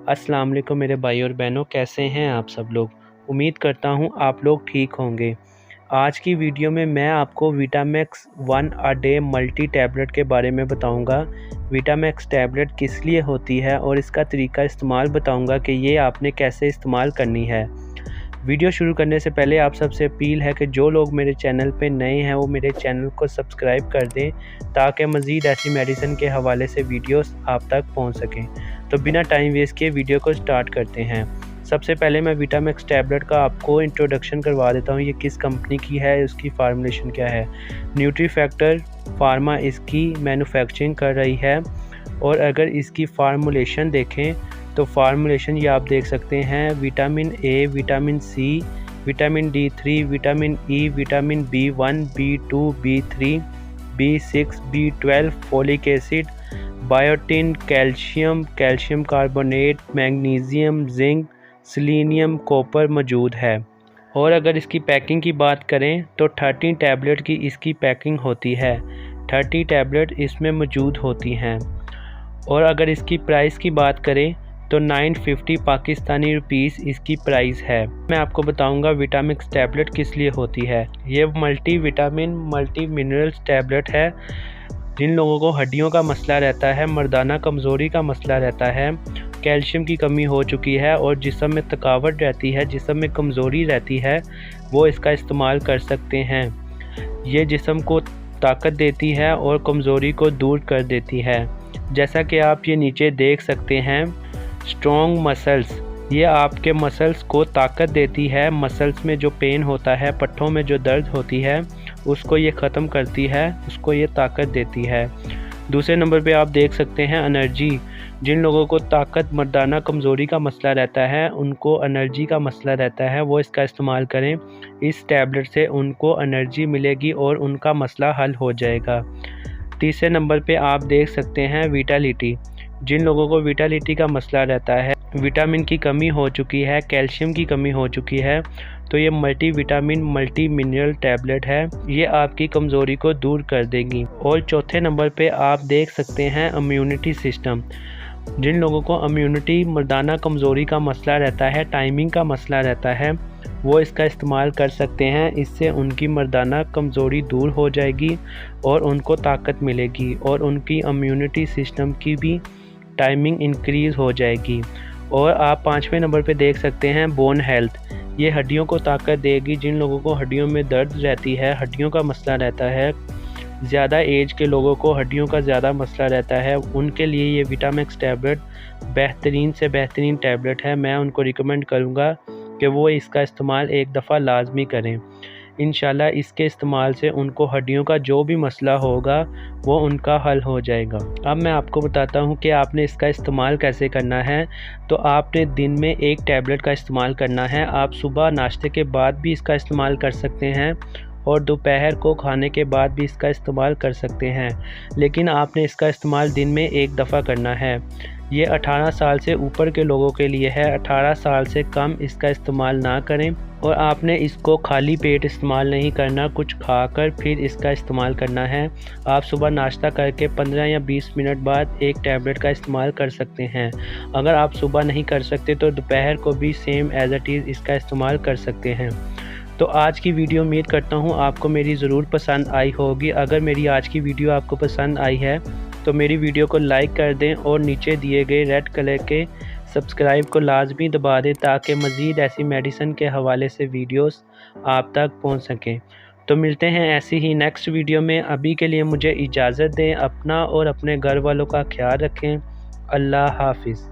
अस्सलाम वालेकुम मेरे भाई और बहनों, कैसे हैं आप सब लोग। उम्मीद करता हूं आप लोग ठीक होंगे। आज की वीडियो में मैं आपको विटामैक्स 1 अ डे मल्टी टैबलेट के बारे में बताऊंगा। विटामैक्स टैबलेट किस लिए होती है और इसका तरीका इस्तेमाल बताऊंगा कि ये आपने कैसे इस्तेमाल करनी है। वीडियो शुरू करने से पहले आप सबसे अपील है कि जो लोग मेरे चैनल पे नए हैं वो मेरे चैनल को सब्सक्राइब कर दें ताकि मज़ीद ऐसी मेडिसिन के हवाले से वीडियोस आप तक पहुंच सकें। तो बिना टाइम वेस्ट किए वीडियो को स्टार्ट करते हैं। सबसे पहले मैं विटामैक्स टैबलेट का आपको इंट्रोडक्शन करवा देता हूँ। ये किस कंपनी की है, उसकी फार्मूलेशन क्या है। न्यूट्रीफैक्टर फार्मा इसकी मैन्युफैक्चरिंग कर रही है और अगर इसकी फार्मूलेशन देखें तो फार्मूलेशन ये आप देख सकते हैं। Vitamin A, vitamin C, vitamin D3, vitamin E, vitamin B1, B2, B3, B6, B12, folic acid, biotin, calcium, calcium carbonate, magnesium, zinc, selenium, copper मौजूद है। और अगर इसकी पैकिंग की बात करें तो 30 टैबलेट की इसकी पैकिंग होती है। 30 टैबलेट इसमें मौजूद होती हैं। और अगर इसकी प्राइस की बात करें तो 950 पाकिस्तानी रुपीस इसकी प्राइस है। मैं आपको बताऊंगा विटामिक्स टैबलेट किस लिए होती है। ये multi vitamin multi minerals tablet है। जिन लोगों को हड्डियों का मसला रहता है, मर्दाना कमज़ोरी का मसला रहता है, कैल्शियम की कमी हो चुकी है और जिस्म में थकावट रहती है, जिस्म में कमज़ोरी रहती है, वो इसका इस्तेमाल कर सकते हैं। ये जिस्म को ताकत देती है और कमज़ोरी को दूर कर देती है। जैसा कि आप ये नीचे देख सकते हैं, स्ट्रॉन्ग मसल्स, ये आपके मसल्स को ताकत देती है। मसल्स में जो पेन होता है, पट्ठों में जो दर्द होती है, उसको ये ख़त्म करती है, उसको ये ताकत देती है। दूसरे नंबर पे आप देख सकते हैं एनर्जी। जिन लोगों को ताकत, मर्दाना कमज़ोरी का मसला रहता है, उनको एनर्जी का मसला रहता है, वो इसका इस्तेमाल करें। इस टैबलेट से उनको एनर्जी मिलेगी और उनका मसला हल हो जाएगा। तीसरे नंबर पे आप देख सकते हैं विटालिटी। जिन लोगों को विटालिटी का मसला रहता है, विटामिन की कमी हो चुकी है, कैल्शियम की कमी हो चुकी है, तो ये multi vitamin multi mineral tablet है। ये आपकी कमज़ोरी को दूर कर देगी। और चौथे नंबर पे आप देख सकते हैं इम्यूनिटी सिस्टम। जिन लोगों को इम्यूनिटी, मर्दाना कमज़ोरी का मसला रहता है, टाइमिंग का मसला रहता है, वो इसका इस्तेमाल कर सकते हैं। इससे उनकी मर्दाना कमज़ोरी दूर हो जाएगी और उनको ताकत मिलेगी और उनकी इम्यूनिटी सिस्टम की भी टाइमिंग इंक्रीज़ हो जाएगी। और आप पाँचवें नंबर पे देख सकते हैं बोन हेल्थ। ये हड्डियों को ताकत देगी। जिन लोगों को हड्डियों में दर्द रहती है, हड्डियों का मसला रहता है, ज़्यादा एज के लोगों को हड्डियों का ज़्यादा मसला रहता है, उनके लिए ये विटामैक्स टैबलेट बेहतरीन से बेहतरीन टैबलेट है। मैं उनको रिकमेंड करूँगा कि वो इसका इस्तेमाल एक दफ़ा लाजमी करें। इंशाल्लाह इसके इस्तेमाल से उनको हड्डियों का जो भी मसला होगा वो उनका हल हो जाएगा। अब मैं आपको बताता हूँ कि आपने इसका इस्तेमाल कैसे करना है। तो आपने दिन में एक टैबलेट का इस्तेमाल करना है। आप सुबह नाश्ते के बाद भी इसका इस्तेमाल कर सकते हैं और दोपहर को खाने के बाद भी इसका इस्तेमाल कर सकते हैं, लेकिन आपने इसका इस्तेमाल दिन में एक दफ़ा करना है। ये 18 साल से ऊपर के लोगों के लिए है। 18 साल से कम इसका इस्तेमाल ना करें। और आपने इसको खाली पेट इस्तेमाल नहीं करना, कुछ खाकर फिर इसका इस्तेमाल करना है। आप सुबह नाश्ता करके 15 या 20 मिनट बाद एक टैबलेट का इस्तेमाल कर सकते हैं। अगर आप सुबह नहीं कर सकते तो दोपहर को भी सेम एज़ इट इज़ इसका इस्तेमाल कर सकते हैं। तो आज की वीडियो उम्मीद करता हूँ आपको मेरी ज़रूर पसंद आई होगी। अगर मेरी आज की वीडियो आपको पसंद आई है तो मेरी वीडियो को लाइक कर दें और नीचे दिए गए रेड कलर के सब्सक्राइब को लाजमी दबा दें ताकि मज़ीद ऐसी मेडिसिन के हवाले से वीडियोस आप तक पहुंच सकें। तो मिलते हैं ऐसी ही नेक्स्ट वीडियो में। अभी के लिए मुझे इजाज़त दें। अपना और अपने घर वालों का ख्याल रखें। अल्लाह हाफिज़।